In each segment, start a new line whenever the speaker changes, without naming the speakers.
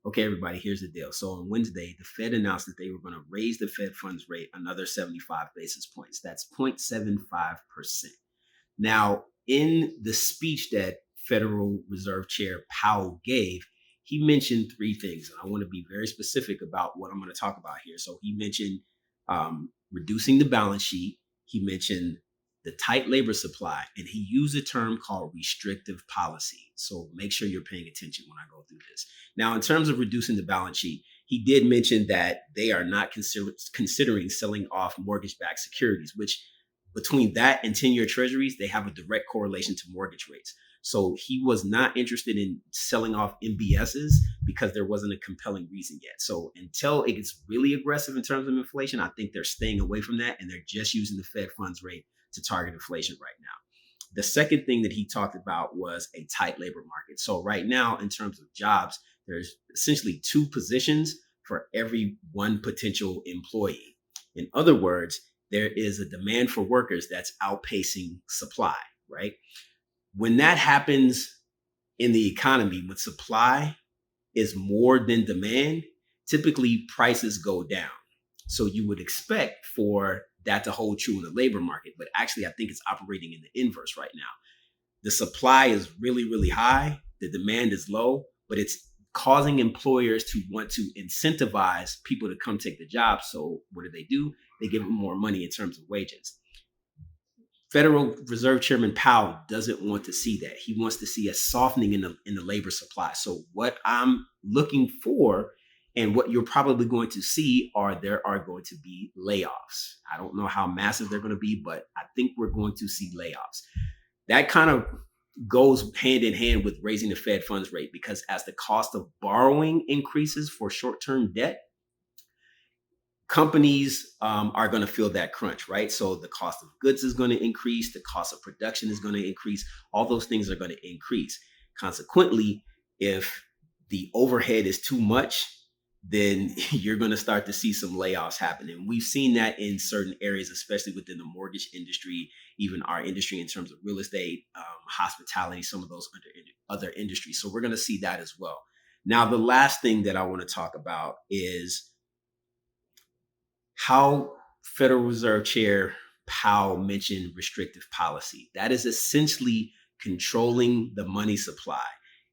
okay, everybody, here's the deal. So on Wednesday, the Fed announced that they were going to raise the Fed funds rate another 75 basis points. That's 0.75%. Now, in the speech that Federal Reserve Chair Powell gave, he mentioned three things. And I want to be very specific about what I'm going to talk about here. So he mentioned reducing the balance sheet. He mentioned the tight labor supply, and he used a term called restrictive policy. So make sure you're paying attention when I go through this. Now, in terms of reducing the balance sheet, he did mention that they are not considering selling off mortgage-backed securities, which between that and 10-year treasuries, they have a direct correlation to mortgage rates. So he was not interested in selling off MBSs because there wasn't a compelling reason yet. So until it gets really aggressive in terms of inflation, I think they're staying away from that, and they're just using the Fed funds rate to target inflation right now. The second thing that he talked about was a tight labor market. So right now, in terms of jobs, there's essentially two positions for every one potential employee. In other words, there is a demand for workers that's outpacing supply, right? When that happens in the economy, when supply is more than demand, typically prices go down. So you would expect for that to hold true in the labor market, but actually I think it's operating in the inverse right now. The supply is really, really high, the demand is low, but it's causing employers to want to incentivize people to come take the job. So what do? They give them more money in terms of wages. Federal Reserve Chairman Powell doesn't want to see that. He wants to see a softening in the labor supply. So what I'm looking for and what you're probably going to see there are going to be layoffs. I don't know how massive they're going to be, but I think we're going to see layoffs. That kind of goes hand in hand with raising the Fed funds rate, because as the cost of borrowing increases for short-term debt, companies are going to feel that crunch, right? So the cost of goods is going to increase, the cost of production is going to increase, all those things are going to increase. Consequently, if the overhead is too much, then you're going to start to see some layoffs happen. And we've seen that in certain areas, especially within the mortgage industry, even our industry in terms of real estate, hospitality, some of those other industries. So we're going to see that as well. Now, the last thing that I want to talk about is how Federal Reserve Chair Powell mentioned restrictive policy. That is essentially controlling the money supply.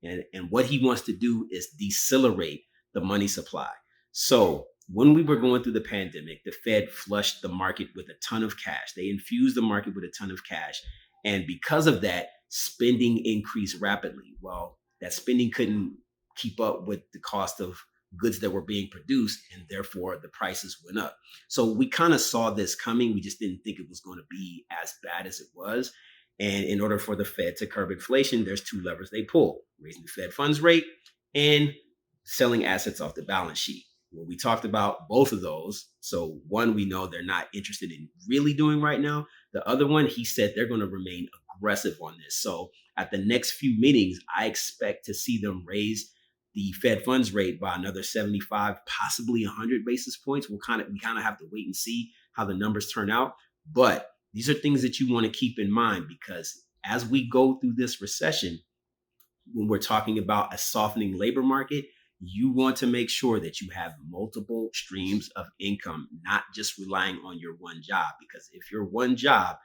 And what he wants to do is decelerate the money supply. So when we were going through the pandemic, the Fed flushed the market with a ton of cash. They infused the market with a ton of cash. And because of that, spending increased rapidly. Well, that spending couldn't keep up with the cost of goods that were being produced, and therefore the prices went up. So we kind of saw this coming. We just didn't think it was going to be as bad as it was. And in order for the Fed to curb inflation, there's two levers they pull: raising the Fed funds rate and selling assets off the balance sheet. Well, we talked about both of those. So one, we know they're not interested in really doing right now. The other one, he said they're going to remain aggressive on this. So at the next few meetings, I expect to see them raise the Fed funds rate by another 75, possibly 100 basis points. We kind of have to wait and see how the numbers turn out. But these are things that you want to keep in mind, because as we go through this recession, when we're talking about a softening labor market, you want to make sure that you have multiple streams of income, not just relying on your one job. Because if your one job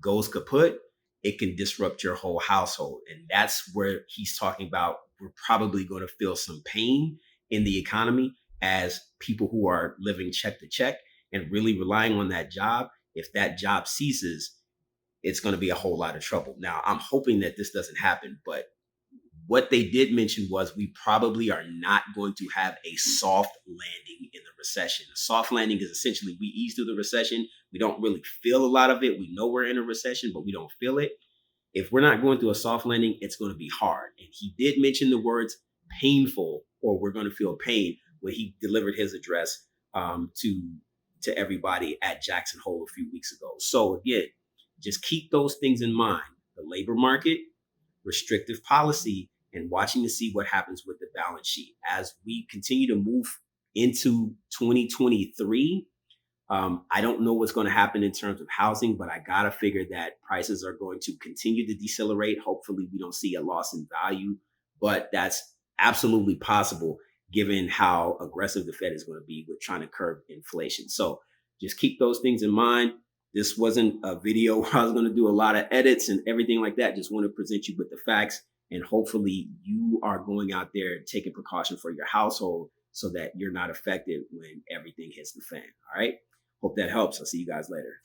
goes kaput, it can disrupt your whole household. And that's where he's talking about we're probably going to feel some pain in the economy as people who are living check to check and really relying on that job. If that job ceases, it's going to be a whole lot of trouble. Now, I'm hoping that this doesn't happen, but what they did mention was we probably are not going to have a soft landing in the recession. A soft landing is essentially we ease through the recession. We don't really feel a lot of it. We know we're in a recession, but we don't feel it. If we're not going through a soft landing, it's going to be hard. And he did mention the words painful, or we're going to feel pain, when he delivered his address to everybody at Jackson Hole a few weeks ago. So again, just keep those things in mind: the labor market, restrictive policy, and watching to see what happens with the balance sheet. As we continue to move into 2023, I don't know what's going to happen in terms of housing, but I got to figure that prices are going to continue to decelerate. Hopefully we don't see a loss in value, but that's absolutely possible. given how aggressive the Fed is going to be with trying to curb inflation. So just keep those things in mind. This wasn't a video where I was going to do a lot of edits and everything like that. Just want to present you with the facts, and hopefully you are going out there taking precaution for your household so that you're not affected when everything hits the fan. All right. Hope that helps. I'll see you guys later.